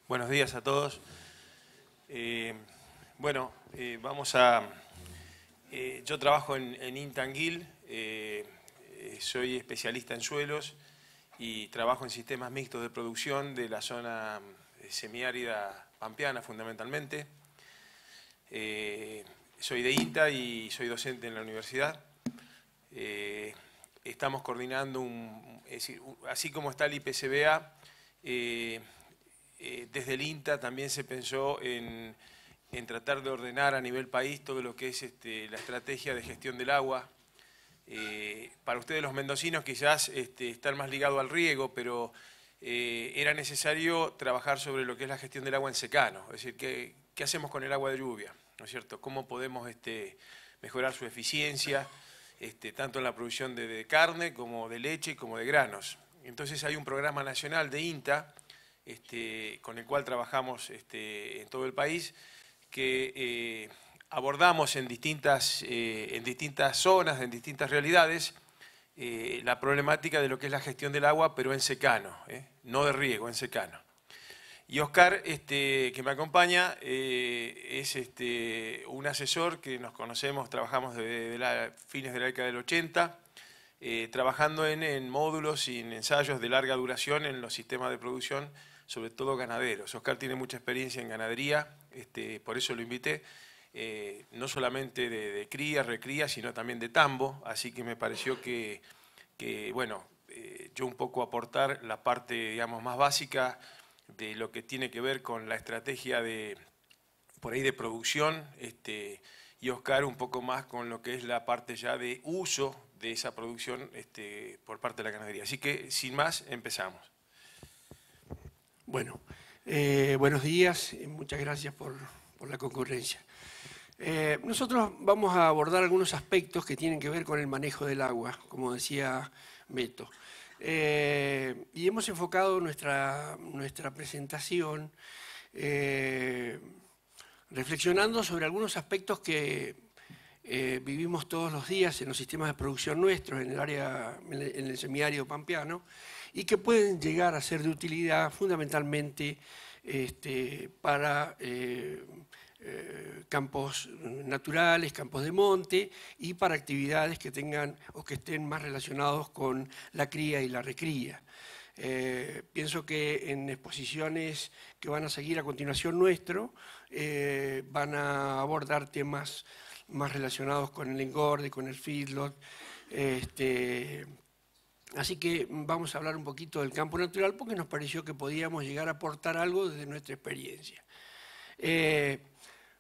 Buenos días a todos. Yo trabajo en Intanguil, soy especialista en suelos y trabajo en sistemas mixtos de producción de la zona semiárida pampeana fundamentalmente. Soy de INTA y soy docente en la universidad. Estamos coordinando, así como está el IPCBA, desde el INTA también se pensó en tratar de ordenar a nivel país todo lo que es la estrategia de gestión del agua. Para ustedes los mendocinos quizás están más ligados al riego, pero era necesario trabajar sobre lo que es la gestión del agua en secano, es decir, ¿qué hacemos con el agua de lluvia? ¿No es cierto? ¿Cómo podemos mejorar su eficiencia, tanto en la producción de carne como de leche como de granos? Entonces hay un programa nacional de INTA, con el cual trabajamos en todo el país, que abordamos en distintas zonas, en distintas realidades, la problemática de lo que es la gestión del agua, pero en secano, no de riego, en secano. Y Oscar, que me acompaña, es un asesor que nos conocemos, trabajamos desde fines de la década del 80, trabajando en módulos y en ensayos de larga duración en los sistemas de producción, sobre todo ganaderos. Oscar tiene mucha experiencia en ganadería, por eso lo invité, no solamente de cría, recría, sino también de tambo, así que me pareció que yo un poco aportar la parte, digamos, más básica de lo que tiene que ver con la estrategia de producción, y Oscar un poco más con lo que es la parte ya de uso de esa producción por parte de la ganadería. Así que, sin más, empezamos. Bueno, buenos días y muchas gracias por la concurrencia. Nosotros vamos a abordar algunos aspectos que tienen que ver con el manejo del agua, como decía Beto. Y hemos enfocado nuestra presentación reflexionando sobre algunos aspectos que vivimos todos los días en los sistemas de producción nuestros, en el semiárido pampeano, y que pueden llegar a ser de utilidad fundamentalmente para campos naturales, campos de monte y para actividades que tengan o que estén más relacionados con la cría y la recría. Pienso que en exposiciones que van a seguir a continuación nuestro van a abordar temas más relacionados con el engorde, con el feedlot. Así que vamos a hablar un poquito del campo natural porque nos pareció que podíamos llegar a aportar algo desde nuestra experiencia.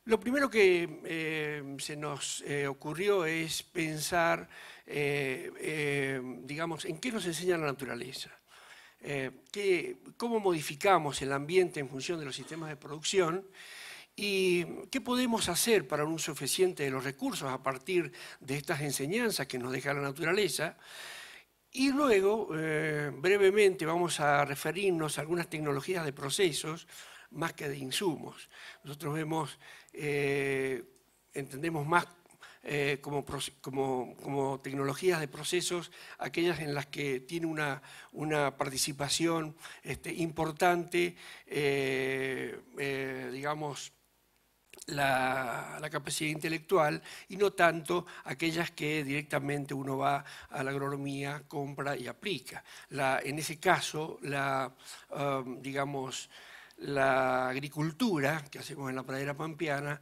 Lo primero que se nos ocurrió es pensar, digamos, en qué nos enseña la naturaleza. Cómo modificamos el ambiente en función de los sistemas de producción y qué podemos hacer para un uso eficiente de los recursos a partir de estas enseñanzas que nos deja la naturaleza. Y luego, brevemente, vamos a referirnos a algunas tecnologías de procesos más que de insumos. Nosotros entendemos más como tecnologías de procesos aquellas en las que tiene una participación importante, digamos, la capacidad intelectual y no tanto aquellas que directamente uno va a la agronomía, compra y aplica. En ese caso, digamos, la agricultura que hacemos en la pradera pampeana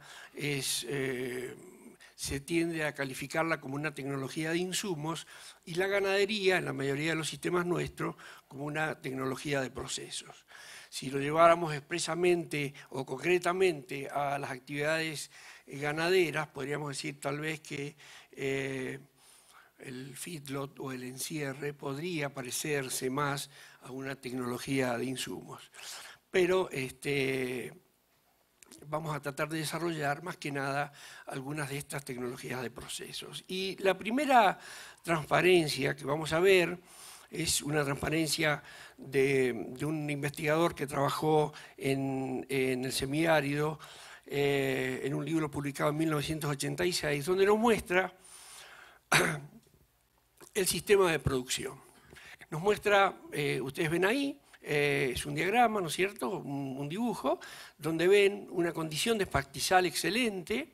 se tiende a calificarla como una tecnología de insumos y la ganadería, en la mayoría de los sistemas nuestros, como una tecnología de procesos. Si lo lleváramos expresamente o concretamente a las actividades ganaderas, podríamos decir tal vez que el feedlot o el encierre podría parecerse más a una tecnología de insumos. Pero vamos a tratar de desarrollar más que nada algunas de estas tecnologías de procesos. Y la primera transparencia que vamos a ver es una transparencia de un investigador que trabajó en el semiárido en un libro publicado en 1986, donde nos muestra el sistema de producción. Nos muestra, ustedes ven ahí, Es un diagrama, ¿no es cierto?, un dibujo, donde ven una condición de pastizal excelente,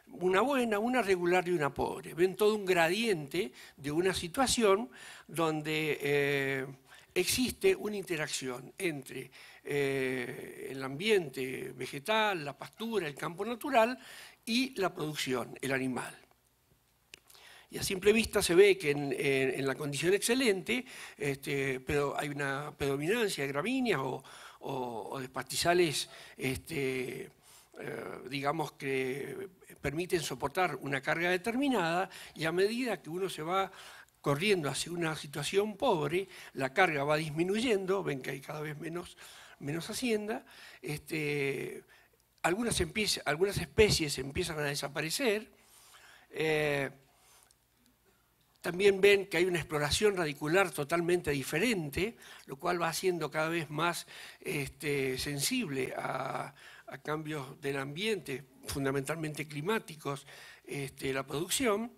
una buena, una regular y una pobre. Ven todo un gradiente de una situación donde existe una interacción entre el ambiente vegetal, la pastura, el campo natural y la producción, el animal. Y a simple vista se ve que en la condición excelente pero hay una predominancia de gramíneas o de pastizales digamos que permiten soportar una carga determinada, y a medida que uno se va corriendo hacia una situación pobre, la carga va disminuyendo, ven que hay cada vez menos hacienda, algunas especies empiezan a desaparecer, también ven que hay una exploración radicular totalmente diferente, lo cual va haciendo cada vez más sensible a cambios del ambiente, fundamentalmente climáticos, la producción.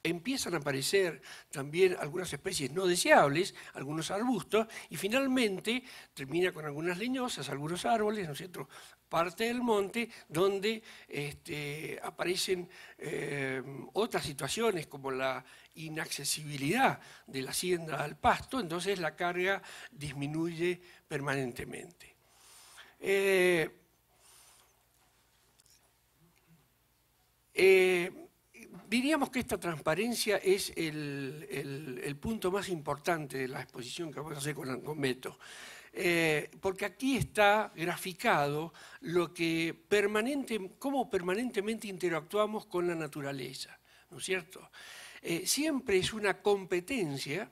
Empiezan a aparecer también algunas especies no deseables, algunos arbustos, y finalmente termina con algunas leñosas, algunos árboles, ¿no es cierto?, parte del monte, donde aparecen otras situaciones como la inaccesibilidad de la hacienda al pasto, entonces la carga disminuye permanentemente. Diríamos que esta transparencia es el punto más importante de la exposición que vamos a hacer con Beto, porque aquí está graficado cómo permanentemente interactuamos con la naturaleza, ¿no es cierto? Siempre es una competencia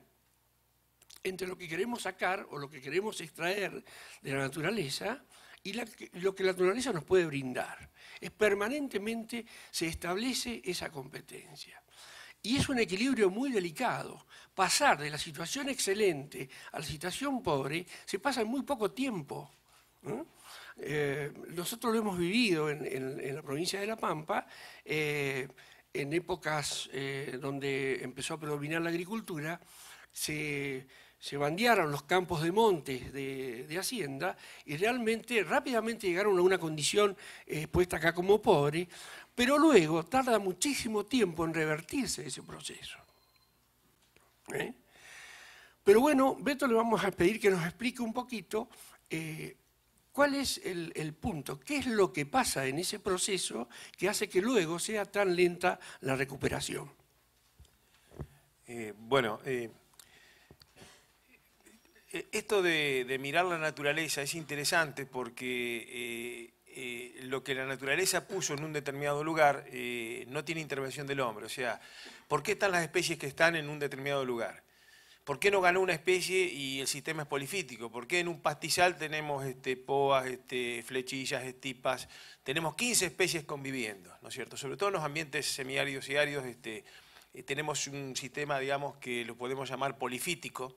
entre lo que queremos sacar o lo que queremos extraer de la naturaleza y lo que la naturaleza nos puede brindar. Permanentemente se establece esa competencia. Y es un equilibrio muy delicado. Pasar de la situación excelente a la situación pobre se pasa en muy poco tiempo, ¿no? Nosotros lo hemos vivido en la provincia de La Pampa, en épocas donde empezó a predominar la agricultura, se bandearon los campos de montes de hacienda y realmente rápidamente llegaron a una condición puesta acá como pobre, pero luego tarda muchísimo tiempo en revertirse ese proceso. Pero bueno, Beto le vamos a pedir que nos explique un poquito cuál es el punto, qué es lo que pasa en ese proceso que hace que luego sea tan lenta la recuperación. Esto de mirar la naturaleza es interesante porque lo que la naturaleza puso en un determinado lugar no tiene intervención del hombre. O sea, ¿por qué están las especies que están en un determinado lugar? ¿Por qué no ganó una especie y el sistema es polifítico? ¿Por qué en un pastizal tenemos poas, flechillas, estipas? Tenemos 15 especies conviviendo, ¿no es cierto? Sobre todo en los ambientes semiáridos y áridos tenemos un sistema, digamos, que lo podemos llamar polifítico.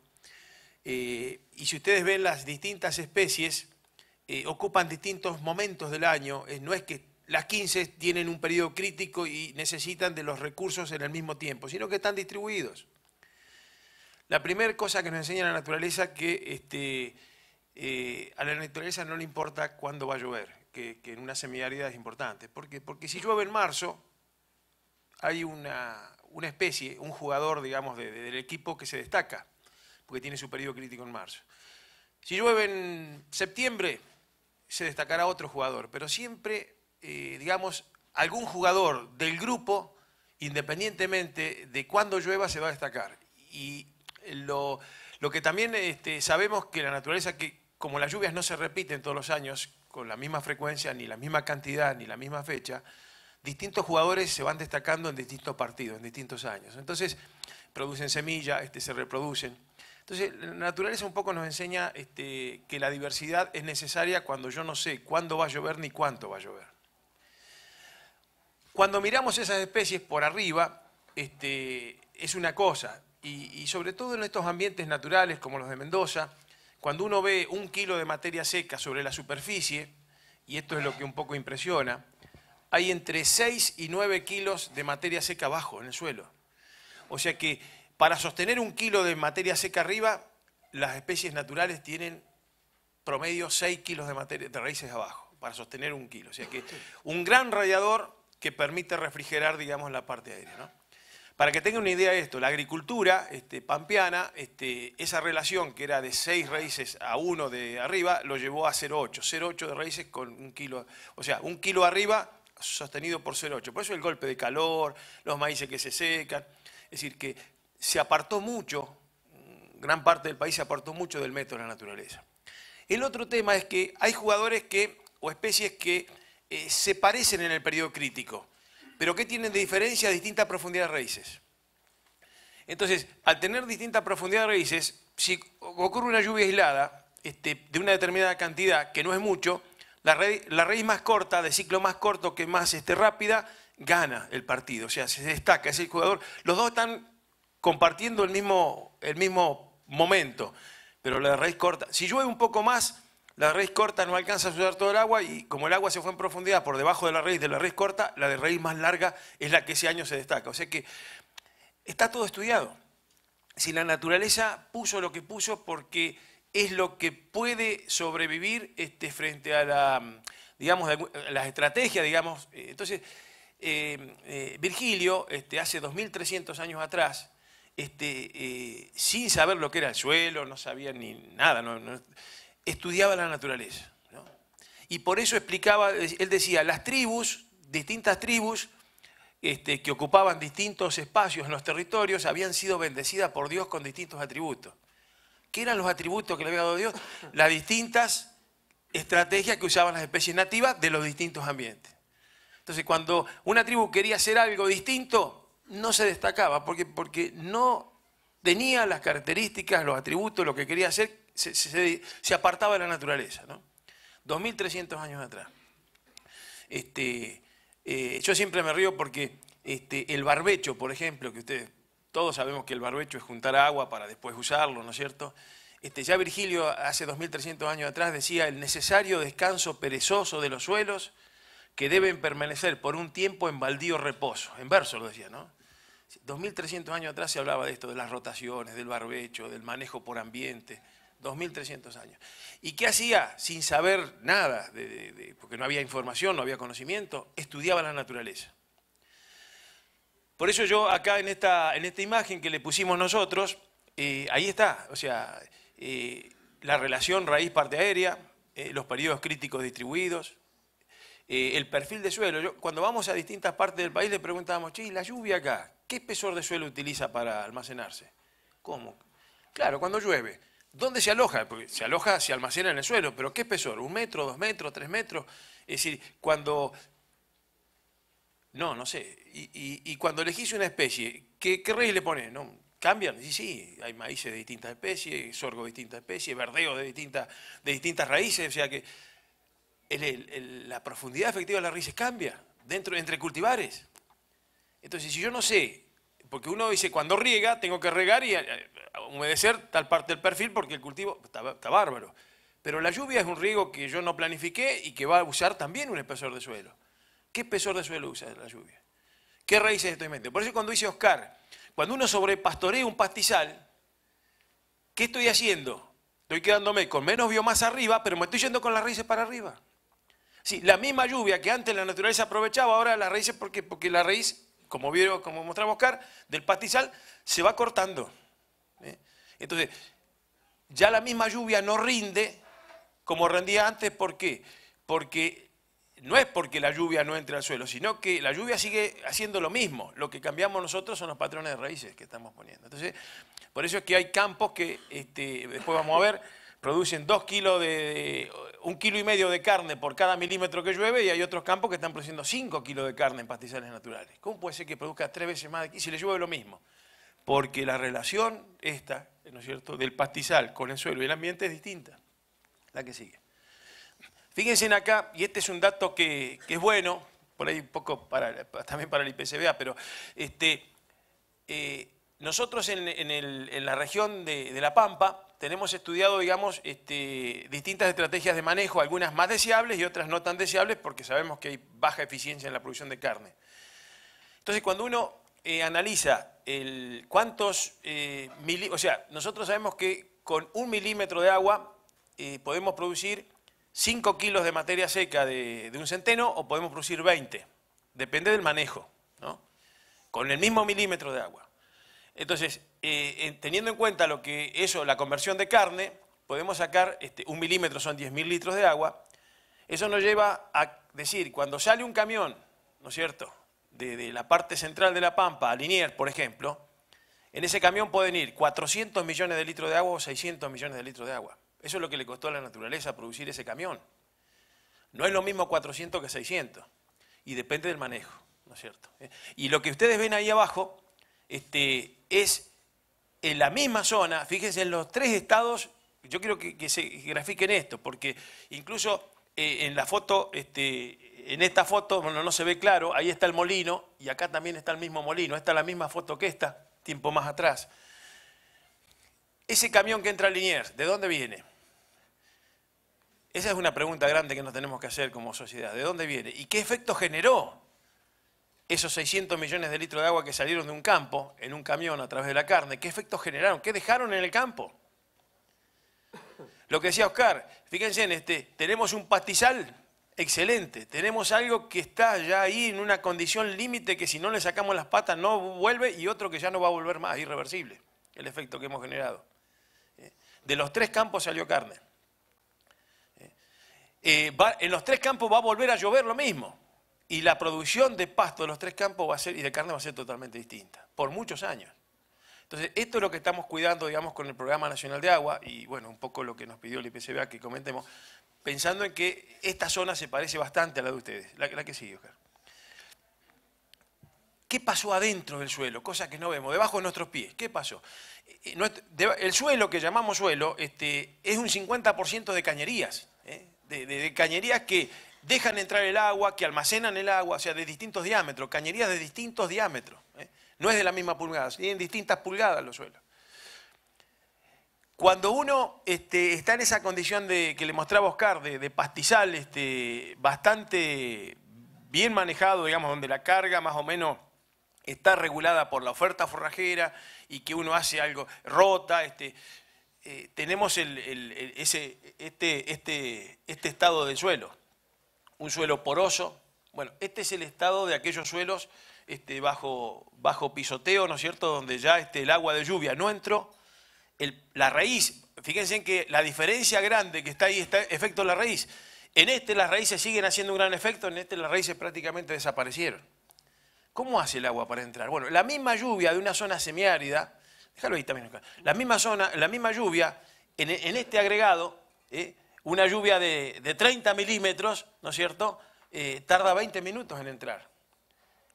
Y si ustedes ven las distintas especies, ocupan distintos momentos del año, no es que las 15 tienen un periodo crítico y necesitan de los recursos en el mismo tiempo, sino que están distribuidos. La primera cosa que nos enseña la naturaleza que a la naturaleza no le importa cuándo va a llover, que en una semiárida es importante. ¿Por qué? Porque si llueve en marzo, hay una especie, un jugador, digamos, del equipo que se destaca, porque tiene su periodo crítico en marzo. Si llueve en septiembre, se destacará otro jugador, pero siempre, digamos, algún jugador del grupo, independientemente de cuándo llueva, se va a destacar. Y lo que también sabemos que la naturaleza, que como las lluvias no se repiten todos los años con la misma frecuencia, ni la misma cantidad, ni la misma fecha, distintos jugadores se van destacando en distintos partidos, en distintos años. Entonces, producen semillas, se reproducen. Entonces, la naturaleza un poco nos enseña que la diversidad es necesaria cuando yo no sé cuándo va a llover ni cuánto va a llover. Cuando miramos esas especies por arriba, es una cosa, y sobre todo en estos ambientes naturales como los de Mendoza, cuando uno ve 1 kilo de materia seca sobre la superficie, y esto es lo que un poco impresiona, hay entre 6 y 9 kilos de materia seca abajo, en el suelo. O sea que para sostener 1 kilo de materia seca arriba, las especies naturales tienen promedio 6 kilos de raíces abajo, para sostener 1 kilo. O sea que un gran radiador que permite refrigerar, digamos, la parte aérea, ¿no? Para que tengan una idea de esto, la agricultura pampeana, esa relación que era de 6 raíces a 1 de arriba, lo llevó a 0,8. 0,8 de raíces con 1 kilo, o sea, 1 kilo arriba sostenido por 0,8. Por eso el golpe de calor, los maíces que se secan. Es decir, que se apartó mucho, gran parte del país se apartó mucho del método de la naturaleza. El otro tema es que hay jugadores o especies que se parecen en el periodo crítico, pero que tienen de diferencia distinta profundidad de raíces. Entonces, al tener distinta profundidad de raíces, si ocurre una lluvia aislada de una determinada cantidad, que no es mucho, la raíz más corta, de ciclo más corto que más rápida, gana el partido, o sea, se destaca, es el jugador. Los dos están compartiendo el mismo momento, pero la raíz corta, si llueve un poco más, la raíz corta no alcanza a usar todo el agua y como el agua se fue en profundidad por debajo de la raíz corta, la de raíz más larga es la que ese año se destaca. O sea que está todo estudiado. Si la naturaleza puso lo que puso porque es lo que puede sobrevivir frente a las estrategias, digamos. Entonces, Virgilio, hace 2300 años atrás, sin saber lo que era el suelo, no sabía ni nada, estudiaba la naturaleza, ¿no? Y por eso explicaba, él decía, las tribus, distintas tribus que ocupaban distintos espacios en los territorios, habían sido bendecidas por Dios con distintos atributos. ¿Qué eran los atributos que le había dado Dios? Las distintas estrategias que usaban las especies nativas de los distintos ambientes. Entonces, cuando una tribu quería hacer algo distinto, no se destacaba, porque no tenía las características, los atributos, lo que quería hacer, se apartaba de la naturaleza, ¿no? 2300 años atrás. Yo siempre me río porque el barbecho, por ejemplo, que ustedes todos sabemos que el barbecho es juntar agua para después usarlo, ¿no es cierto? Ya Virgilio hace 2300 años atrás decía el necesario descanso perezoso de los suelos que deben permanecer por un tiempo en baldío reposo. En verso lo decía, ¿no? 2300 años atrás se hablaba de esto, de las rotaciones, del barbecho, del manejo por ambiente. 2300 años. ¿Y qué hacía? Sin saber nada, porque no había información, no había conocimiento, estudiaba la naturaleza. Por eso yo acá en esta imagen que le pusimos nosotros, ahí está, o sea, la relación raíz-parte aérea, los periodos críticos distribuidos, el perfil de suelo. Cuando vamos a distintas partes del país le preguntábamos, che, la lluvia acá, ¿qué espesor de suelo utiliza para almacenarse? ¿Cómo? Claro, cuando llueve. ¿Dónde se aloja? Porque se aloja, se almacena en el suelo, pero ¿qué espesor? ¿1 metro, 2 metros, 3 metros? Es decir, cuando... No sé. Y cuando elegís una especie, ¿qué raíz le pones? ¿No? ¿Cambian? Sí, hay maíces de distintas especies, sorgo de distintas especies, verdeo de distintas raíces, o sea que la profundidad efectiva de las raíces cambia entre cultivares. Entonces, si yo no sé, porque uno dice, cuando riega, tengo que regar y humedecer tal parte del perfil porque el cultivo está bárbaro. Pero la lluvia es un riego que yo no planifiqué y que va a usar también un espesor de suelo. ¿Qué espesor de suelo usa la lluvia? ¿Qué raíces estoy metiendo? Por eso cuando dice Oscar, cuando uno sobrepastorea un pastizal, ¿qué estoy haciendo? Estoy quedándome con menos biomasa arriba, pero me estoy yendo con las raíces para arriba. Sí, la misma lluvia que antes la naturaleza aprovechaba, ahora las raíces, porque la raíz, como mostraba Oscar, del pastizal se va cortando. Entonces, ya la misma lluvia no rinde como rendía antes. ¿Por qué? Porque no es porque la lluvia no entre al suelo, sino que la lluvia sigue haciendo lo mismo. Lo que cambiamos nosotros son los patrones de raíces que estamos poniendo. Entonces, por eso es que hay campos que, después vamos a ver, producen 1,5 kilos de carne por cada milímetro que llueve, y hay otros campos que están produciendo 5 kilos de carne en pastizales naturales. ¿Cómo puede ser que produzca 3 veces más aquí si le llueve lo mismo? Porque la relación esta, ¿no es cierto?, del pastizal con el suelo y el ambiente es distinta. La que sigue. Fíjense en acá, y este es un dato que es bueno, por ahí un poco también para el IPCBA, pero nosotros en la región de La Pampa tenemos estudiado, digamos, distintas estrategias de manejo, algunas más deseables y otras no tan deseables, porque sabemos que hay baja eficiencia en la producción de carne. Entonces, cuando uno analiza cuántos o sea, nosotros sabemos que con 1 milímetro de agua podemos producir 5 kilos de materia seca de un centeno o podemos producir 20. Depende del manejo, ¿no? Con el mismo milímetro de agua. Entonces, teniendo en cuenta lo que eso, la conversión de carne, podemos sacar, 1 milímetro son 10.000 litros de agua. Eso nos lleva a decir, cuando sale un camión, ¿no es cierto?, de la parte central de La Pampa a Liniers, por ejemplo, en ese camión pueden ir 400 millones de litros de agua o 600 millones de litros de agua. Eso es lo que le costó a la naturaleza producir ese camión. No es lo mismo 400 que 600. Y depende del manejo, ¿no es cierto? Y lo que ustedes ven ahí abajo es en la misma zona, fíjense en los 3 estados, yo quiero que se grafiquen esto, porque incluso en la foto, en esta foto, bueno, no se ve claro, ahí está el molino y acá también está el mismo molino, esta es la misma foto que esta, tiempo más atrás. Ese camión que entra a Liniers, ¿de dónde viene? Esa es una pregunta grande que nos tenemos que hacer como sociedad. ¿De dónde viene? ¿Y qué efecto generó esos 600 millones de litros de agua que salieron de un campo, en un camión a través de la carne? ¿Qué efectos generaron? ¿Qué dejaron en el campo? Lo que decía Oscar, fíjense en tenemos un pastizal excelente, tenemos algo que está ya ahí en una condición límite que si no le sacamos las patas no vuelve y otro que ya no va a volver más, irreversible, el efecto que hemos generado. De los 3 campos salió carne. En los 3 campos va a volver a llover lo mismo. Y la producción de pasto de los 3 campos va a ser, y de carne va a ser totalmente distinta, por muchos años. Entonces, esto es lo que estamos cuidando, digamos, con el Programa Nacional de Agua, y bueno, un poco lo que nos pidió el IPCBA que comentemos, pensando en que esta zona se parece bastante a la de ustedes. La que sigue, Oscar. ¿Qué pasó adentro del suelo? Cosa que no vemos, debajo de nuestros pies. ¿Qué pasó? El suelo, que llamamos suelo, es un 50% de cañerías, de cañerías que dejan entrar el agua, que almacenan el agua, o sea, de distintos diámetros, cañerías de distintos diámetros. No es de la misma pulgada, tienen distintas pulgadas los suelos. Cuando uno está en esa condición que le mostraba Oscar, de pastizal bastante bien manejado, digamos, donde la carga más o menos está regulada por la oferta forrajera y que uno hace algo, rota, tenemos este estado del suelo, un suelo poroso. Bueno, este es el estado de aquellos suelos bajo pisoteo, ¿no es cierto?, donde ya el agua de lluvia no entró, la raíz, fíjense en que la diferencia grande que está ahí está efecto de la raíz. En las raíces siguen haciendo un gran efecto, en las raíces prácticamente desaparecieron. ¿Cómo hace el agua para entrar? Bueno, la misma lluvia de una zona semiárida, déjalo ahí también acá, la misma lluvia en este agregado, una lluvia de 30 milímetros, ¿no es cierto?, tarda 20 minutos en entrar.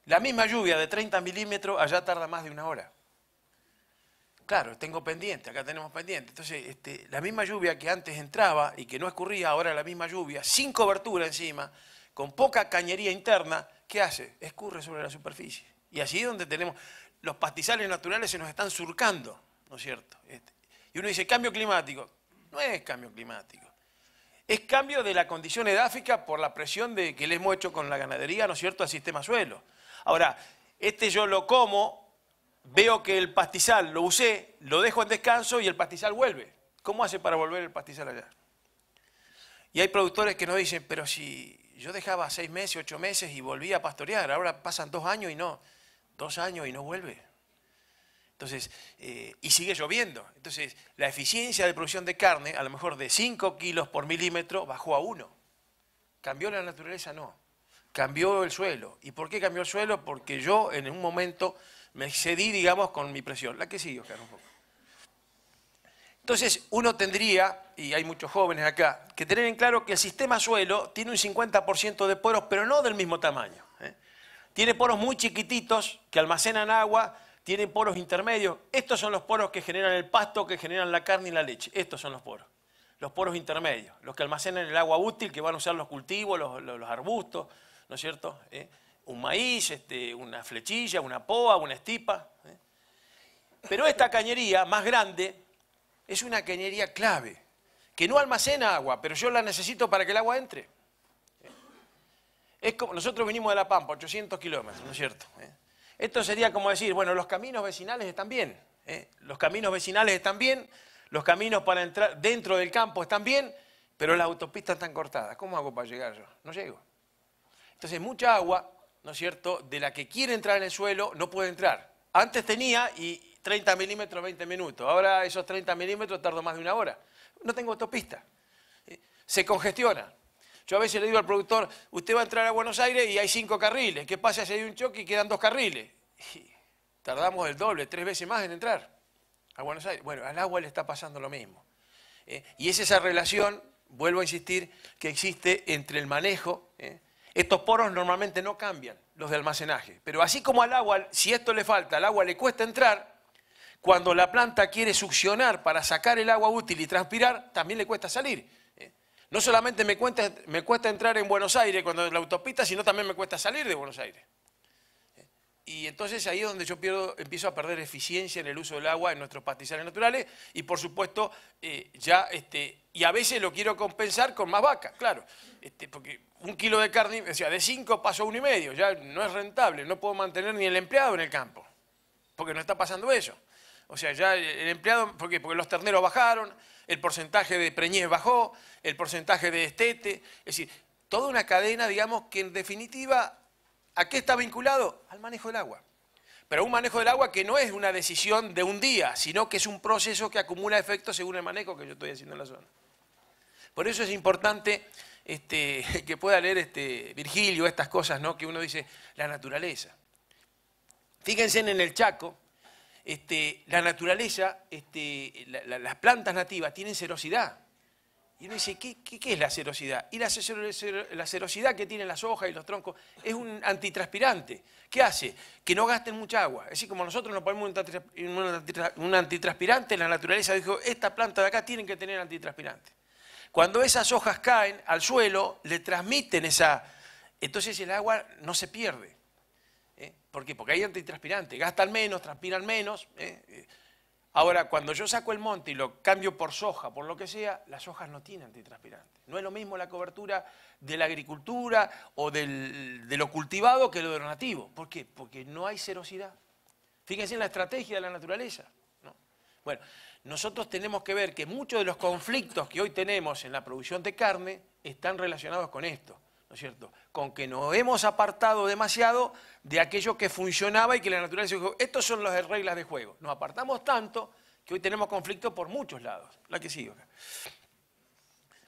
La misma lluvia de 30 milímetros allá tarda más de 1 hora. Claro, tengo pendiente, acá tenemos pendiente. Entonces, la misma lluvia que antes entraba y que no escurría, ahora la misma lluvia, sin cobertura encima, con poca cañería interna, ¿qué hace? Escurre sobre la superficie. Y allí es donde tenemos, los pastizales naturales se nos están surcando, ¿no es cierto? Y uno dice, cambio climático. No es cambio climático. Es cambio de la condición edáfica por la presión que le hemos hecho con la ganadería, ¿no es cierto?, al sistema suelo. Ahora, yo lo como, veo que el pastizal lo usé, lo dejo en descanso y el pastizal vuelve. ¿Cómo hace para volver el pastizal allá? Y hay productores que nos dicen, pero si yo dejaba 6 meses, 8 meses y volvía a pastorear, ahora pasan 2 años y no, 2 años y no vuelve. Entonces, y sigue lloviendo. Entonces, la eficiencia de producción de carne, a lo mejor de 5 kilos por milímetro, bajó a 1. ¿Cambió la naturaleza? No. Cambió el suelo. ¿Y por qué cambió el suelo? Porque yo en un momento me excedí, digamos, con mi presión. La que sigue, Oscar, un poco. Entonces, uno tendría, y hay muchos jóvenes acá, que tener en claro que el sistema suelo tiene un 50% de poros, pero no del mismo tamaño. Tiene poros muy chiquititos que almacenan agua, tiene poros intermedios. Estos son los poros que generan el pasto, que generan la carne y la leche. Estos son los poros intermedios, los que almacenan el agua útil que van a usar los cultivos, los arbustos, ¿no es cierto? Un maíz, una flechilla, una poa, una estipa. Pero esta cañería más grande es una cañería clave, que no almacena agua, pero yo la necesito para que el agua entre. Es como, nosotros vinimos de La Pampa, 800 kilómetros, ¿no es cierto? Esto sería como decir, bueno, los caminos vecinales están bien, los caminos vecinales están bien, los caminos para entrar dentro del campo están bien, pero las autopistas están cortadas. ¿Cómo hago para llegar yo? No llego. Entonces, mucha agua, ¿no es cierto?, de la que quiere entrar en el suelo, no puede entrar. Antes tenía y 30 milímetros, 20 minutos. Ahora esos 30 milímetros tardo más de una hora. No tengo autopista. Se congestiona. Yo a veces le digo al productor, usted va a entrar a Buenos Aires y hay 5 carriles. ¿Qué pasa si hay un choque y quedan 2 carriles? Y tardamos el doble, 3 veces más en entrar a Buenos Aires. Bueno, al agua le está pasando lo mismo. Y es esa relación, vuelvo a insistir, que existe entre el manejo. Estos poros normalmente no cambian, los de almacenaje. Pero así como al agua, si esto le falta, al agua le cuesta entrar, cuando la planta quiere succionar para sacar el agua útil y transpirar, también le cuesta salir. No solamente me cuesta entrar en Buenos Aires cuando es la autopista, sino también me cuesta salir de Buenos Aires. Y entonces ahí es donde yo empiezo a perder eficiencia en el uso del agua en nuestros pastizales naturales y por supuesto y a veces lo quiero compensar con más vacas, claro, porque 1 kilo de carne, o sea, de 5 paso a 1,5, ya no es rentable, no puedo mantener ni el empleado en el campo, porque no está pasando eso. O sea, ya el empleado, ¿por qué? Porque los terneros bajaron, el porcentaje de preñez bajó, el porcentaje de destete, es decir, toda una cadena, digamos, que en definitiva, ¿a qué está vinculado? Al manejo del agua. Pero un manejo del agua que no es una decisión de un día, sino que es un proceso que acumula efectos según el manejo que yo estoy haciendo en la zona. Por eso es importante que pueda leer Virgilio estas cosas, ¿no? Que uno dice, la naturaleza. Fíjense en el Chaco, la naturaleza, las plantas nativas tienen serosidad. Y uno dice, ¿qué es la serosidad? Y la serosidad que tienen las hojas y los troncos es un antitranspirante. ¿Qué hace? Que no gasten mucha agua. Es decir, como nosotros nos ponemos un antitranspirante, la naturaleza dijo, esta planta de acá tienen que tener antitranspirante. Cuando esas hojas caen al suelo, le transmiten esa... Entonces el agua no se pierde. ¿Por qué? Porque hay antitranspirante, gastan menos, transpiran menos. Ahora, cuando yo saco el monte y lo cambio por soja, por lo que sea, las hojas no tienen antitranspirante. No es lo mismo la cobertura de la agricultura o de lo cultivado que lo de lo nativo. ¿Por qué? Porque no hay serosidad. Fíjense en la estrategia de la naturaleza, ¿no? Bueno, nosotros tenemos que ver que muchos de los conflictos que hoy tenemos en la producción de carne están relacionados con esto. ¿No es cierto? Con que nos hemos apartado demasiado de aquello que funcionaba y que la naturaleza dijo, estas son las reglas de juego. Nos apartamos tanto que hoy tenemos conflicto por muchos lados. La que sigo acá.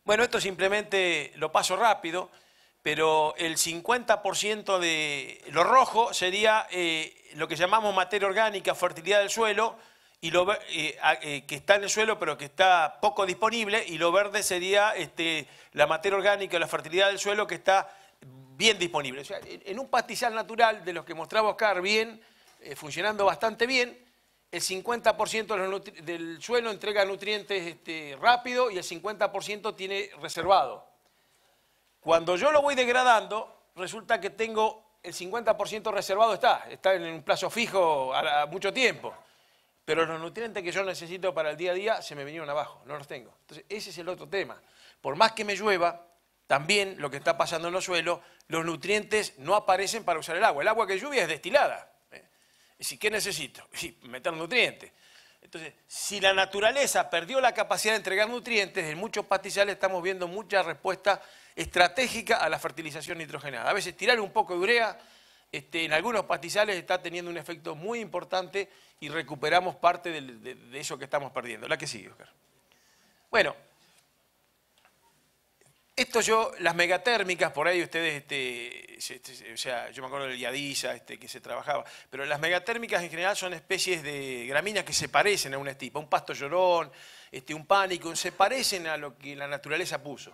Bueno, esto simplemente lo paso rápido, pero el 50% de lo rojo sería lo que llamamos materia orgánica, fertilidad del suelo, y que está en el suelo pero que está poco disponible, y lo verde sería la materia orgánica, la fertilidad del suelo que está bien disponible. O sea, en un pastizal natural de los que mostraba Oscar bien, funcionando bastante bien, el 50% del suelo entrega nutrientes rápido y el 50% tiene reservado. Cuando yo lo voy degradando, resulta que tengo el 50% reservado, está en un plazo fijo a mucho tiempo. Pero los nutrientes que yo necesito para el día a día se me vinieron abajo, no los tengo. Entonces, ese es el otro tema. Por más que me llueva, también lo que está pasando en los suelos, los nutrientes no aparecen para usar el agua. El agua que lluvia es destilada. ¿Y si qué necesito? Sí, meter nutrientes. Entonces, si la naturaleza perdió la capacidad de entregar nutrientes, en muchos pastizales estamos viendo mucha respuesta estratégica a la fertilización nitrogenada. A veces tirar un poco de urea, en algunos pastizales está teniendo un efecto muy importante y recuperamos parte de eso que estamos perdiendo. La que sigue, Oscar. Bueno, las megatérmicas, por ahí ustedes, o sea, yo me acuerdo del Yadiza, que se trabajaba, pero las megatérmicas en general son especies de gramíneas que se parecen a una estipa, un pasto llorón, un pánico, se parecen a lo que la naturaleza puso.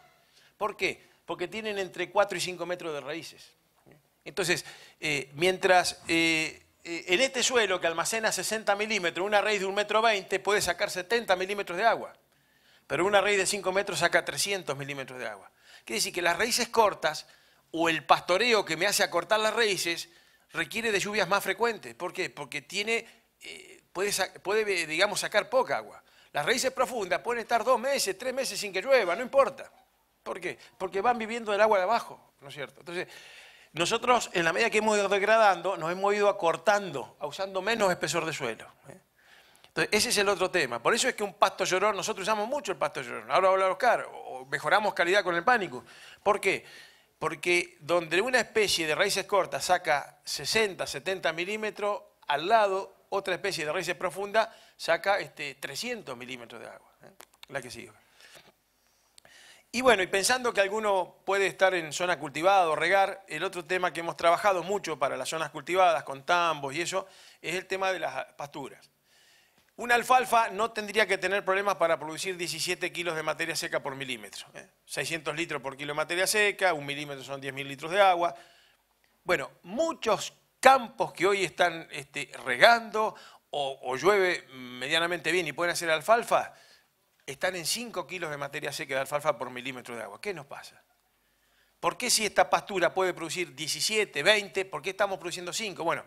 ¿Por qué? Porque tienen entre 4 y 5 metros de raíces. Entonces, mientras en este suelo que almacena 60 milímetros, una raíz de 1,20 m puede sacar 70 milímetros de agua, pero una raíz de 5 metros saca 300 milímetros de agua. Quiere decir que las raíces cortas o el pastoreo que me hace acortar las raíces requiere de lluvias más frecuentes. ¿Por qué? Porque puede, digamos, sacar poca agua. Las raíces profundas pueden estar 2 meses, 3 meses sin que llueva, no importa. ¿Por qué? Porque van viviendo del agua de abajo, ¿no es cierto? Entonces, nosotros, en la medida que hemos ido degradando, nos hemos ido acortando, usando menos espesor de suelo. Entonces, ese es el otro tema. Por eso es que un pasto llorón, nosotros usamos mucho el pasto llorón. Ahora va a hablar Oscar, o mejoramos calidad con el pánico. ¿Por qué? Porque donde una especie de raíces cortas saca 60, 70 milímetros, al lado otra especie de raíces profundas saca 300 milímetros de agua. La que sigue. Y bueno, y pensando que alguno puede estar en zona cultivada o regar, el otro tema que hemos trabajado mucho para las zonas cultivadas, con tambos y eso, es el tema de las pasturas. Una alfalfa no tendría que tener problemas para producir 17 kilos de materia seca por milímetro. 600 litros por kilo de materia seca, 1 milímetro son 10.000 litros de agua. Bueno, muchos campos que hoy están regando o llueve medianamente bien y pueden hacer alfalfa, están en 5 kilos de materia seca de alfalfa por milímetro de agua. ¿Qué nos pasa? ¿Por qué si esta pastura puede producir 17, 20, por qué estamos produciendo 5? Bueno,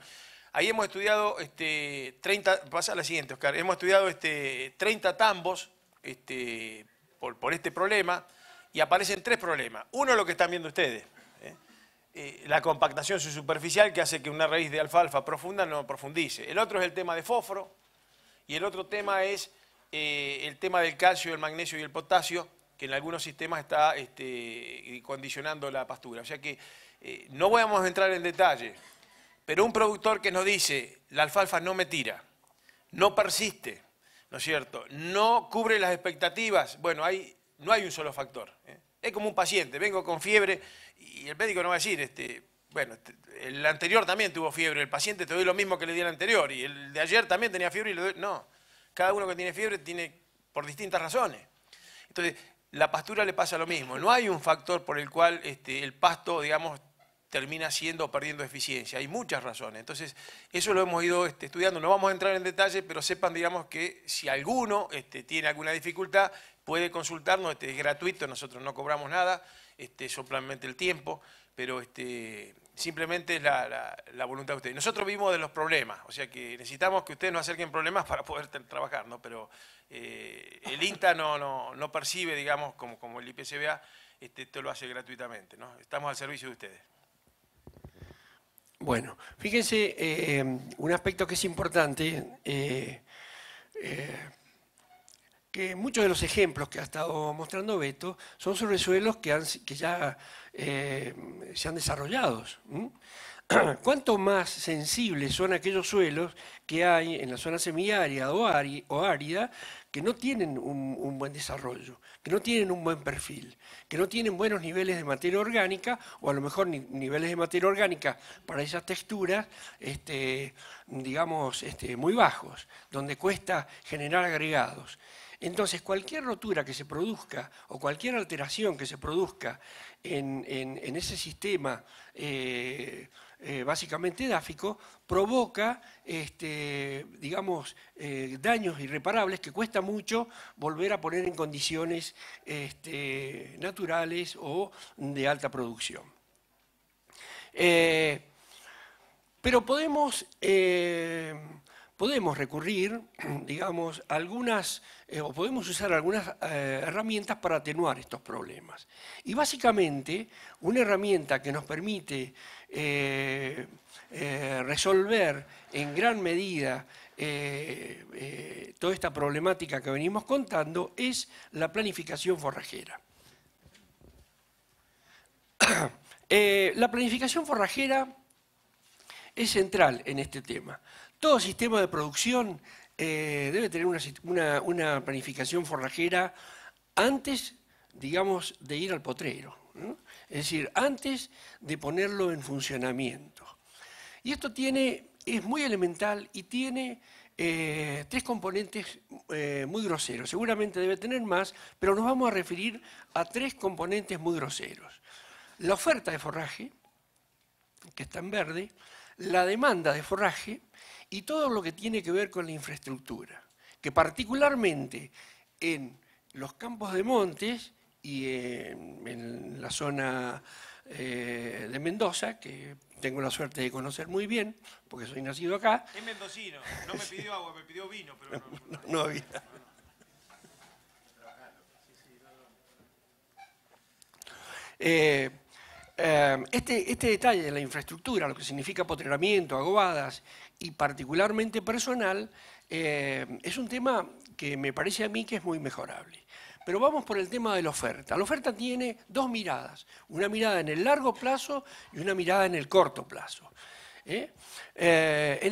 ahí hemos estudiado 30, pasa a la siguiente, Oscar, hemos estudiado 30 tambos por este problema y aparecen 3 problemas. Uno es lo que están viendo ustedes, la compactación superficial que hace que una raíz de alfalfa profunda no profundice. El otro es el tema de fósforo y el otro tema es el tema del calcio, el magnesio y el potasio, que en algunos sistemas está condicionando la pastura. O sea que no vamos a entrar en detalle, pero un productor que nos dice, la alfalfa no me tira, no persiste, ¿no es cierto?, no cubre las expectativas, bueno, no hay un solo factor. Es como un paciente, vengo con fiebre y el médico no va a decir, bueno, el anterior también tuvo fiebre, el paciente te doy lo mismo que le di al anterior, y el de ayer también tenía fiebre y le doy... No, cada uno que tiene fiebre tiene por distintas razones. Entonces, la pastura le pasa lo mismo, no hay un factor por el cual el pasto, digamos, termina siendo o perdiendo eficiencia, hay muchas razones. Entonces, eso lo hemos ido estudiando, no vamos a entrar en detalle, pero sepan, digamos, que si alguno tiene alguna dificultad, puede consultarnos, es gratuito, nosotros no cobramos nada, solamente el tiempo, pero simplemente es la voluntad de ustedes. Nosotros vivimos de los problemas, o sea que necesitamos que ustedes nos acerquen problemas para poder trabajar, ¿no? Pero el INTA no percibe, digamos, como el IPCBA, esto lo hace gratuitamente, ¿no? Estamos al servicio de ustedes. Bueno, fíjense, un aspecto que es importante, que muchos de los ejemplos que ha estado mostrando Beto son sobre suelos que ya se han desarrollado. ¿Cuánto más sensibles son aquellos suelos que hay en la zona semiárida o árida que no tienen un buen desarrollo, que no tienen un buen perfil, que no tienen buenos niveles de materia orgánica o a lo mejor niveles de materia orgánica para esas texturas, digamos, muy bajos, donde cuesta generar agregados? Entonces, cualquier rotura que se produzca o cualquier alteración que se produzca en ese sistema básicamente edáfico provoca, digamos, daños irreparables que cuesta mucho volver a poner en condiciones naturales o de alta producción. Pero podemos recurrir, digamos, o podemos usar algunas herramientas para atenuar estos problemas. Y básicamente, una herramienta que nos permite resolver en gran medida toda esta problemática que venimos contando es la planificación forrajera. La planificación forrajera es central en este tema. Todo sistema de producción debe tener una planificación forrajera antes, digamos, de ir al potrero, ¿no? Es decir, antes de ponerlo en funcionamiento. Y esto es muy elemental y tiene 3 componentes muy groseros. Seguramente debe tener más, pero nos vamos a referir a 3 componentes muy groseros. La oferta de forraje, que está en verde, la demanda de forraje y todo lo que tiene que ver con la infraestructura, que particularmente en los campos de montes y en la zona de Mendoza, que tengo la suerte de conocer muy bien, porque soy nacido acá. Es mendocino, no me pidió agua, me pidió vino, pero no había. Este detalle de la infraestructura, lo que significa potreramiento, aguadas y particularmente personal, es un tema que me parece a mí que es muy mejorable. Pero vamos por el tema de la oferta. La oferta tiene dos miradas, una mirada en el largo plazo y una mirada en el corto plazo. En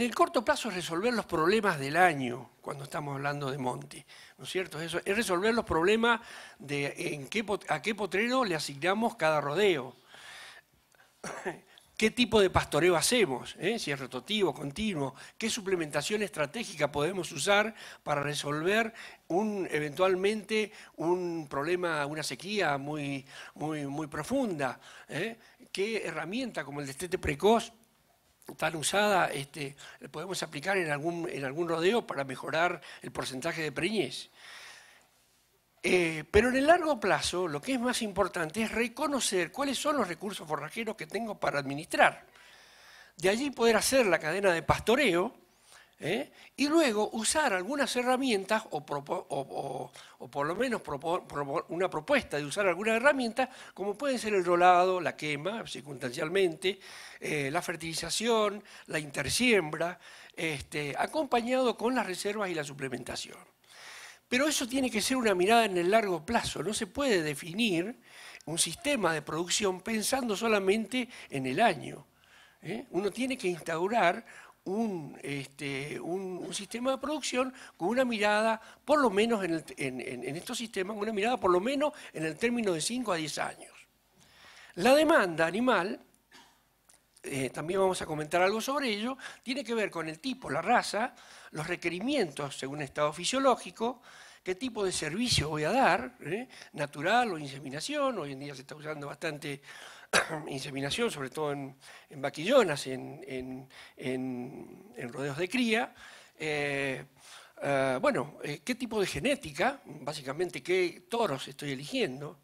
el corto plazo es resolver los problemas del año, cuando estamos hablando de monte, ¿no es cierto? Es resolver los problemas de a qué potrero le asignamos cada rodeo. ¿Qué tipo de pastoreo hacemos? Si es rotativo, continuo. ¿Qué suplementación estratégica podemos usar para resolver eventualmente un problema, una sequía muy profunda? ¿Qué herramienta como el destete precoz tan usada podemos aplicar en algún rodeo para mejorar el porcentaje de preñez? Pero en el largo plazo, lo que es más importante es reconocer cuáles son los recursos forrajeros que tengo para administrar. De allí poder hacer la cadena de pastoreo y luego usar algunas herramientas o por lo menos una propuesta de usar algunas herramientas como pueden ser el rolado, la quema circunstancialmente, la fertilización, la intersiembra, acompañado con las reservas y la suplementación. Pero eso tiene que ser una mirada en el largo plazo. No se puede definir un sistema de producción pensando solamente en el año. Uno tiene que instaurar un sistema de producción con una mirada, por lo menos en estos sistemas, una mirada por lo menos en el término de 5 a 10 años. La demanda animal, también vamos a comentar algo sobre ello, tiene que ver con el tipo, la raza, los requerimientos según estado fisiológico, qué tipo de servicio voy a dar, natural o inseminación. Hoy en día se está usando bastante inseminación, sobre todo en vaquillonas, en rodeos de cría. ¿Qué tipo de genética? Básicamente, ¿qué toros estoy eligiendo?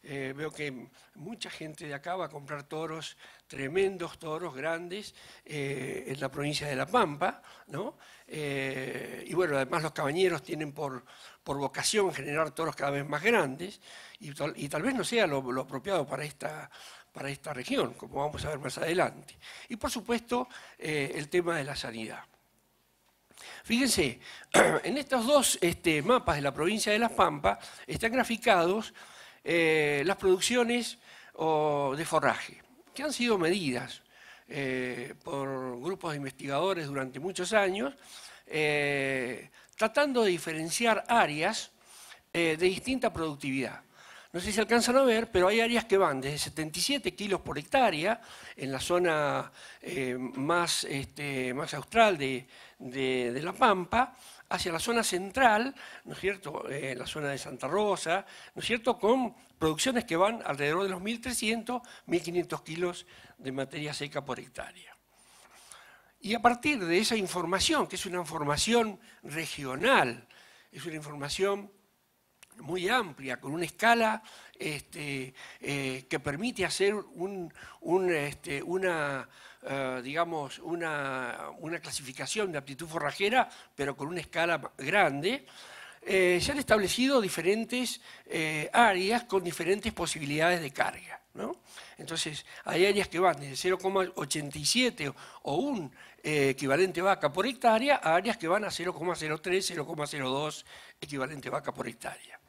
Veo que mucha gente de acá va a comprar toros, tremendos toros grandes, en la provincia de La Pampa, ¿no? Y bueno, además los cabañeros tienen por vocación generar toros cada vez más grandes, y tal vez no sea lo apropiado para esta región, como vamos a ver más adelante. Y por supuesto, el tema de la sanidad. Fíjense, en estos dos mapas de la provincia de La Pampa están graficados las producciones de forraje, que han sido medidas por grupos de investigadores durante muchos años, tratando de diferenciar áreas de distinta productividad. No sé si alcanzan a ver, pero hay áreas que van desde 77 kilos por hectárea en la zona más austral de La Pampa, hacia la zona central, ¿no es cierto?, la zona de Santa Rosa, ¿no es cierto?, con producciones que van alrededor de los 1.300, 1.500 kilos de materia seca por hectárea. Y a partir de esa información, que es una información regional, es una información muy amplia, con una escala que permite hacer una clasificación de aptitud forrajera, pero con una escala grande, se han establecido diferentes áreas con diferentes posibilidades de carga, ¿no? Entonces, hay áreas que van desde 0,87 o un equivalente vaca por hectárea a áreas que van a 0,03, 0,02 equivalente vaca por hectárea.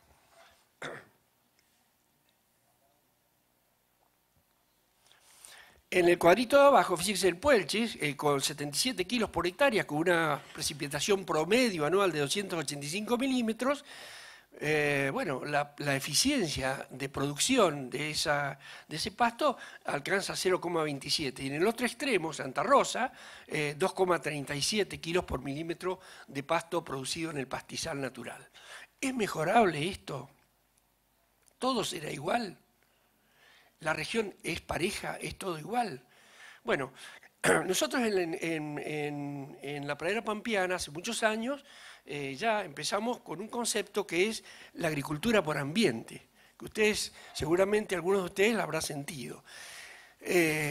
En el cuadrito de abajo, fíjense el Puelches, con 77 kilos por hectárea, con una precipitación promedio anual de 285 milímetros, la eficiencia de producción de ese pasto alcanza 0,27. Y en el otro extremo, Santa Rosa, 2,37 kilos por milímetro de pasto producido en el pastizal natural. ¿Es mejorable esto? ¿Todo será igual? ¿La región es pareja? ¿Es todo igual? Bueno, nosotros en la pradera pampeana hace muchos años ya empezamos con un concepto que es la agricultura por ambiente, que ustedes, seguramente algunos de ustedes la habrán sentido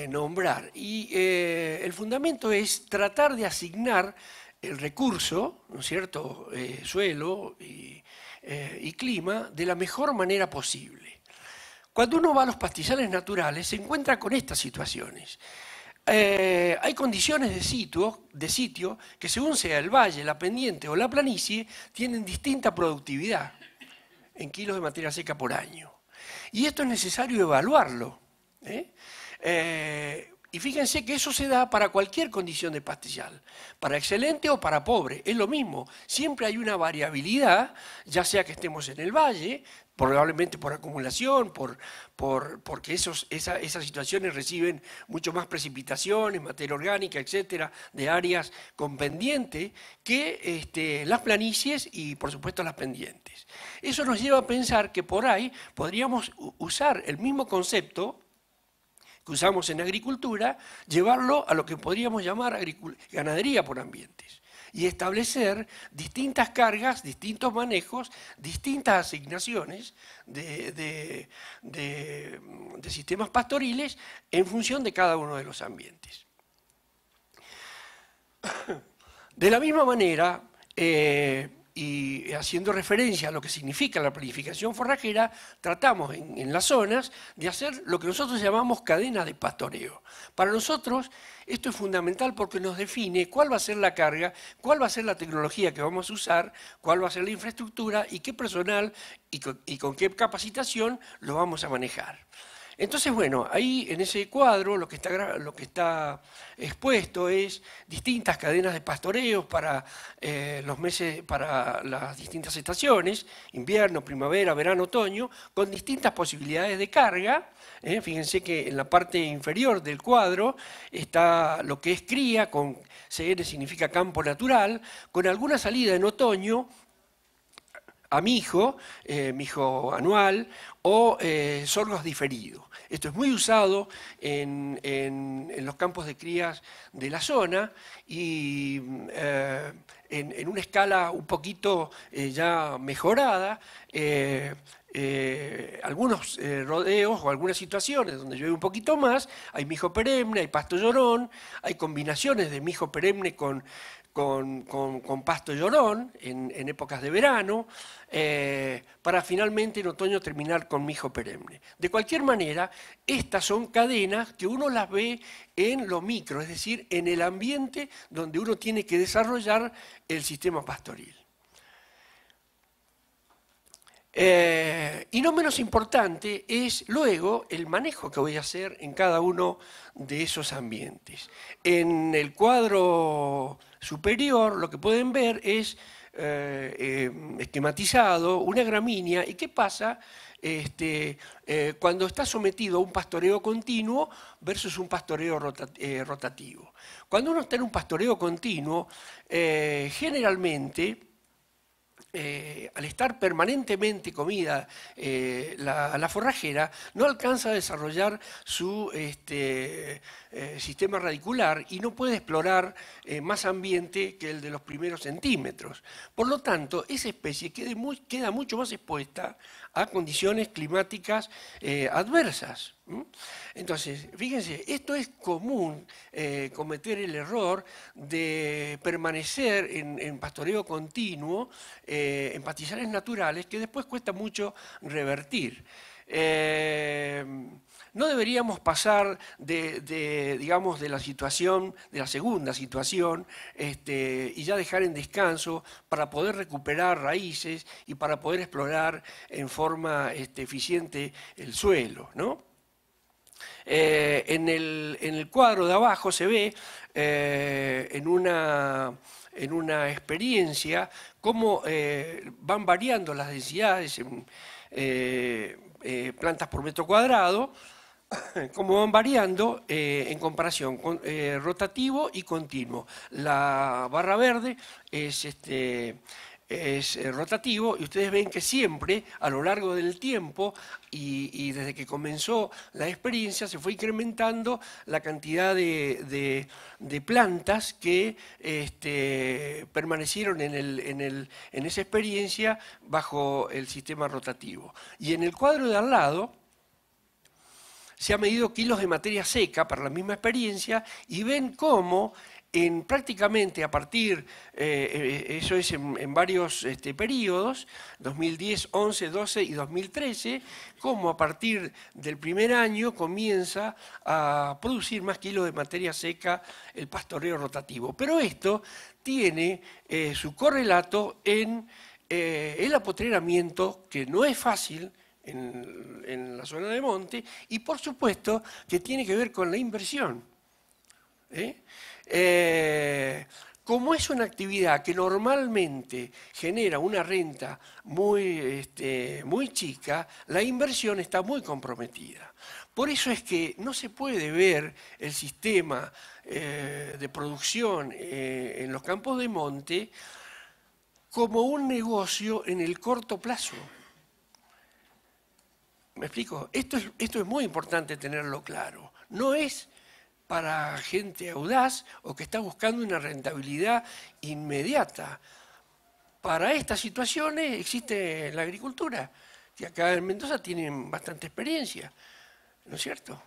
nombrar. Y el fundamento es tratar de asignar el recurso, ¿no es cierto?, suelo y clima, de la mejor manera posible. Cuando uno va a los pastizales naturales se encuentra con estas situaciones. hay condiciones de sitio que según sea el valle, la pendiente o la planicie, tienen distinta productividad en kilos de materia seca por año. Y esto es necesario evaluarlo. Y fíjense que eso se da para cualquier condición de pastizal, para excelente o para pobre, es lo mismo. Siempre hay una variabilidad, ya sea que estemos en el valle, probablemente por acumulación, porque esas situaciones reciben mucho más precipitaciones, materia orgánica, etcétera, de áreas con pendiente, que las planicies y, por supuesto, las pendientes. Eso nos lleva a pensar que por ahí podríamos usar el mismo concepto que usamos en agricultura, llevarlo a lo que podríamos llamar ganadería por ambientes y establecer distintas cargas, distintos manejos, distintas asignaciones de sistemas pastoriles en función de cada uno de los ambientes. De la misma manera, y haciendo referencia a lo que significa la planificación forrajera, tratamos en las zonas de hacer lo que nosotros llamamos cadena de pastoreo. Para nosotros esto es fundamental porque nos define cuál va a ser la carga, cuál va a ser la tecnología que vamos a usar, cuál va a ser la infraestructura y qué personal y con qué capacitación lo vamos a manejar. Entonces, bueno, ahí en ese cuadro lo que está expuesto es distintas cadenas de pastoreos para los meses, para las distintas estaciones, invierno, primavera, verano, otoño, con distintas posibilidades de carga. Fíjense que en la parte inferior del cuadro está lo que es cría, con CN significa campo natural, con alguna salida en otoño a mijo anual o sorgos diferidos. Esto es muy usado en los campos de crías de la zona y en una escala un poquito ya mejorada, algunos rodeos o algunas situaciones donde llueve un poquito más, hay mijo perenne, hay pasto llorón, hay combinaciones de mijo perenne con pasto llorón en épocas de verano, para finalmente en otoño terminar con mijo perenne. De cualquier manera, estas son cadenas que uno las ve en lo micro, es decir, en el ambiente donde uno tiene que desarrollar el sistema pastoril. Y no menos importante es luego el manejo que voy a hacer en cada uno de esos ambientes. En el cuadro superior lo que pueden ver es esquematizado una gramínea y qué pasa cuando está sometido a un pastoreo continuo versus un pastoreo rotativo. Cuando uno está en un pastoreo continuo, generalmente al estar permanentemente comida la forrajera, no alcanza a desarrollar su sistema radicular y no puede explorar más ambiente que el de los primeros centímetros. Por lo tanto, esa especie queda mucho más expuesta a condiciones climáticas adversas. Entonces, fíjense, esto es común cometer el error de permanecer en pastoreo continuo, en pastizales naturales, que después cuesta mucho revertir. No deberíamos pasar digamos, de la situación, de la segunda situación, y ya dejar en descanso para poder recuperar raíces y para poder explorar en forma eficiente el suelo, ¿no? En el cuadro de abajo se ve en una experiencia cómo van variando las densidades en plantas por metro cuadrado, cómo van variando en comparación con rotativo y continuo. La barra verde es rotativo y ustedes ven que siempre a lo largo del tiempo y desde que comenzó la experiencia se fue incrementando la cantidad de plantas que permanecieron en esa experiencia bajo el sistema rotativo. Y en el cuadro de al lado se ha medido kilos de materia seca para la misma experiencia y ven cómo prácticamente a partir, eso es en varios periodos, 2010, 11, 12 y 2013, como a partir del primer año comienza a producir más kilos de materia seca el pastoreo rotativo. Pero esto tiene su correlato en el apotrenamiento, que no es fácil en la zona de monte, y por supuesto que tiene que ver con la inversión. Como es una actividad que normalmente genera una renta muy chica, la inversión está muy comprometida. Por eso es que no se puede ver el sistema de producción en los campos de monte como un negocio en el corto plazo. ¿Me explico? Esto es muy importante tenerlo claro. No es para gente audaz o que está buscando una rentabilidad inmediata. Para estas situaciones existe la agricultura, que acá en Mendoza tienen bastante experiencia, ¿no es cierto?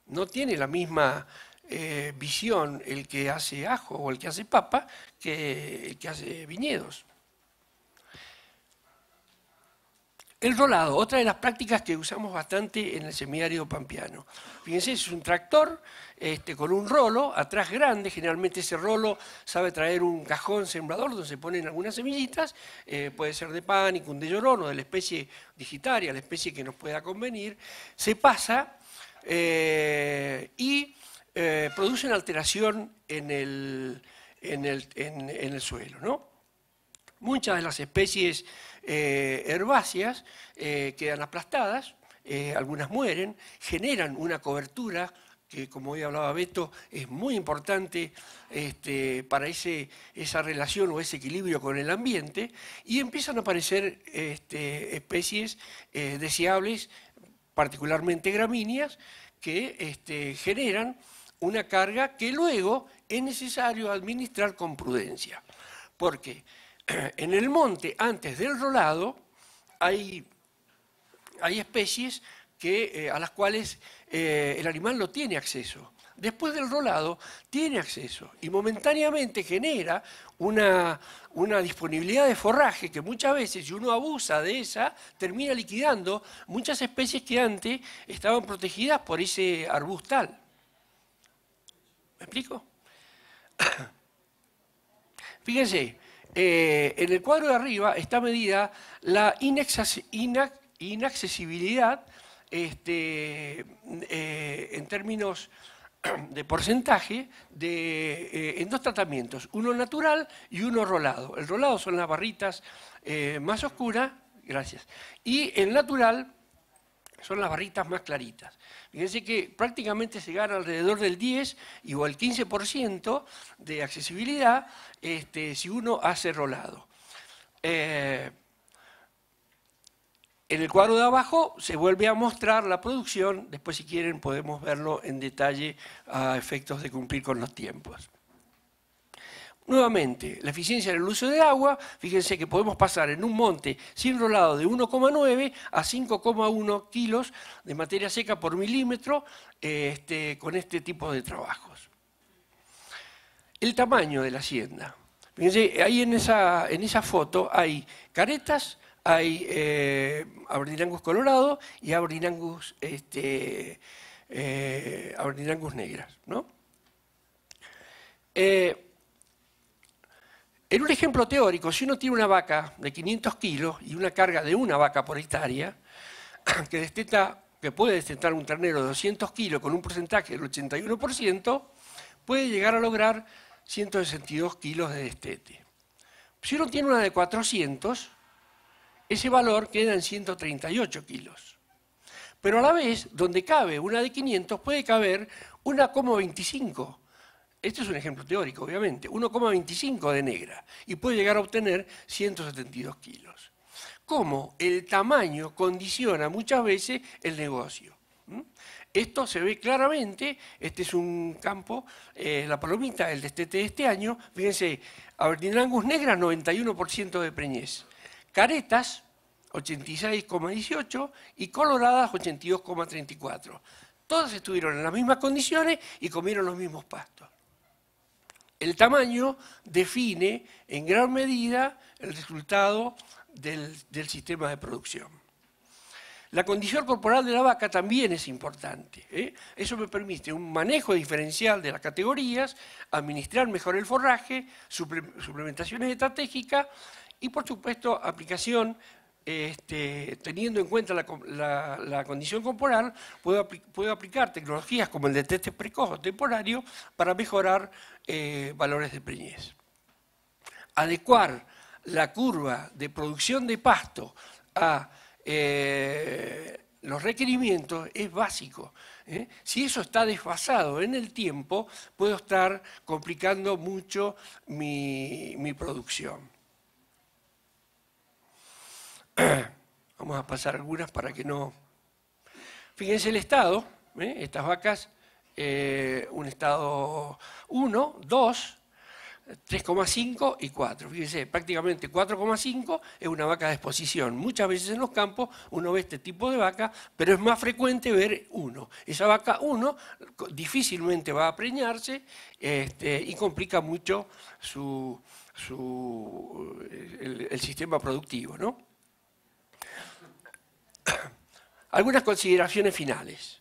No tiene la misma visión el que hace ajo o el que hace papa que el que hace viñedos. El rolado, otra de las prácticas que usamos bastante en el semiárido pampeano. Fíjense, es un tractor con un rolo atrás grande, generalmente ese rolo sabe traer un cajón sembrador donde se ponen algunas semillitas, puede ser de pánico, un de llorón o de la especie digitaria, la especie que nos pueda convenir, se pasa y produce una alteración en el suelo, ¿no? Muchas de las especies herbáceas quedan aplastadas, algunas mueren, generan una cobertura que, como hoy hablaba Beto, es muy importante para esa relación o ese equilibrio con el ambiente, y empiezan a aparecer especies deseables, particularmente gramíneas, que generan una carga que luego es necesario administrar con prudencia. Porque en el monte, antes del rolado, hay especies a las cuales el animal no tiene acceso. Después del rolado tiene acceso y momentáneamente genera una disponibilidad de forraje que muchas veces, si uno abusa de esa, termina liquidando muchas especies que antes estaban protegidas por ese arbustal. ¿Me explico? Fíjense. En el cuadro de arriba está medida la inaccesibilidad en términos de porcentaje en dos tratamientos, uno natural y uno rolado. El rolado son las barritas más oscuras, gracias, y el natural son las barritas más claritas. Fíjense que prácticamente se gana alrededor del 10 o el 15% de accesibilidad si uno hace rolado. En el cuadro de abajo se vuelve a mostrar la producción, después si quieren podemos verlo en detalle a efectos de cumplir con los tiempos. Nuevamente, la eficiencia en el uso de agua, fíjense que podemos pasar en un monte sin rolado de 1,9 a 5,1 kilos de materia seca por milímetro con este tipo de trabajos. El tamaño de la hacienda. Fíjense, ahí en esa foto hay caretas, hay Aberdeen Angus colorado y Aberdeen Angus negras, ¿no? En un ejemplo teórico, si uno tiene una vaca de 500 kilos y una carga de una vaca por hectárea, que puede destetar un ternero de 200 kilos con un porcentaje del 81%, puede llegar a lograr 162 kilos de destete. Si uno tiene una de 400, ese valor queda en 138 kilos. Pero a la vez, donde cabe una de 500, puede caber 1,25. Esto es un ejemplo teórico, obviamente, 1,25 de negra, y puede llegar a obtener 172 kilos. Cómo el tamaño condiciona muchas veces el negocio. Esto se ve claramente, este es un campo, la palomita, el destete de este año, fíjense, Aberdeen Angus negras, 91% de preñez, caretas, 86,18, y coloradas, 82,34. Todas estuvieron en las mismas condiciones y comieron los mismos pastos. El tamaño define en gran medida el resultado del sistema de producción. La condición corporal de la vaca también es importante, ¿eh? Eso me permite un manejo diferencial de las categorías, administrar mejor el forraje, suplementaciones estratégicas y, por supuesto, aplicación, teniendo en cuenta la condición corporal, puedo aplicar tecnologías como el de test precoz o temporario para mejorar valores de preñez. Adecuar la curva de producción de pasto a los requerimientos es básico, ¿eh? Si eso está desfasado en el tiempo, puedo estar complicando mucho mi producción. Vamos a pasar algunas para que no... Fíjense el estado, ¿eh? Estas vacas, un estado 1, 2, 3,5 y 4. Fíjense, prácticamente 4,5 es una vaca de exposición. Muchas veces en los campos uno ve este tipo de vaca, pero es más frecuente ver 1. Esa vaca 1 difícilmente va a preñarse y complica mucho el sistema productivo, ¿no? Algunas consideraciones finales.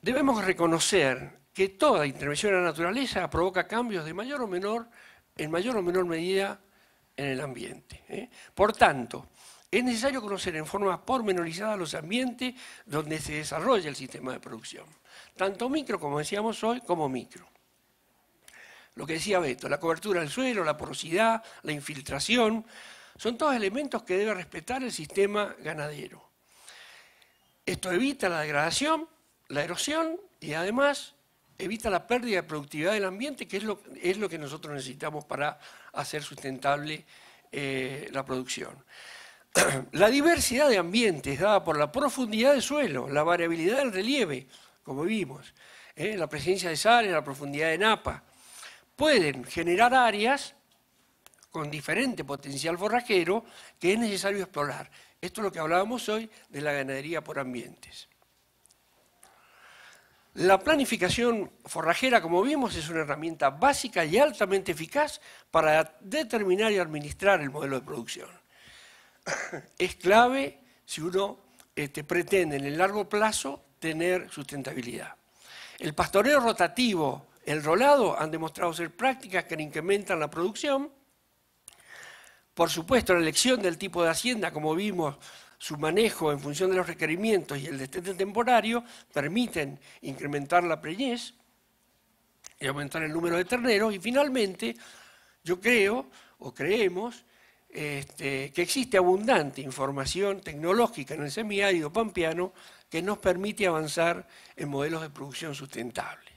Debemos reconocer que toda intervención en la naturaleza provoca cambios de mayor o menor medida en el ambiente, ¿eh? Por tanto, es necesario conocer en forma pormenorizada los ambientes donde se desarrolla el sistema de producción, tanto micro, como decíamos hoy, como micro. Lo que decía Beto, la cobertura del suelo, la porosidad, la infiltración, son todos elementos que debe respetar el sistema ganadero. Esto evita la degradación, la erosión y además evita la pérdida de productividad del ambiente, que es lo que nosotros necesitamos para hacer sustentable la producción. La diversidad de ambientes dada por la profundidad del suelo, la variabilidad del relieve, como vimos, la presencia de sales, la profundidad de napa, pueden generar áreas con diferente potencial forrajero que es necesario explorar. Esto es lo que hablábamos hoy de la ganadería por ambientes. La planificación forrajera, como vimos, es una herramienta básica y altamente eficaz para determinar y administrar el modelo de producción. Es clave si uno pretende en el largo plazo tener sustentabilidad. El pastoreo rotativo, el rolado, han demostrado ser prácticas que incrementan la producción. Por supuesto, la elección del tipo de hacienda, como vimos, su manejo en función de los requerimientos y el destete temporario permiten incrementar la preñez y aumentar el número de terneros. Y finalmente, yo creo, o creemos, que existe abundante información tecnológica en el semiárido pampeano que nos permite avanzar en modelos de producción sustentable.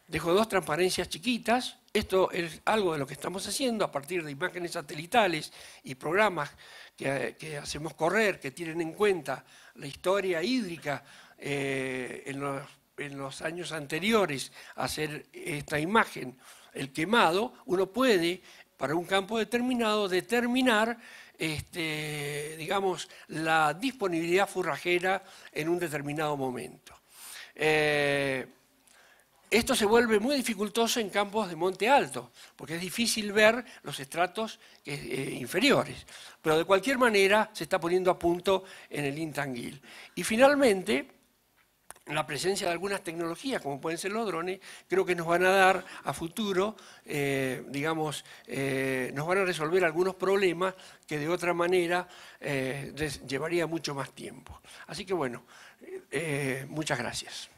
Dejo dos transparencias chiquitas. Esto es algo de lo que estamos haciendo a partir de imágenes satelitales y programas que hacemos correr, que tienen en cuenta la historia hídrica en los años anteriores a hacer esta imagen, el quemado. Uno puede, para un campo determinado, determinar digamos, la disponibilidad forrajera en un determinado momento. Esto se vuelve muy dificultoso en campos de monte alto, porque es difícil ver los estratos inferiores. Pero de cualquier manera se está poniendo a punto en el Intanguil. Y finalmente, la presencia de algunas tecnologías, como pueden ser los drones, creo que nos van a dar a futuro, digamos, nos van a resolver algunos problemas que de otra manera llevaría mucho más tiempo. Así que bueno, muchas gracias.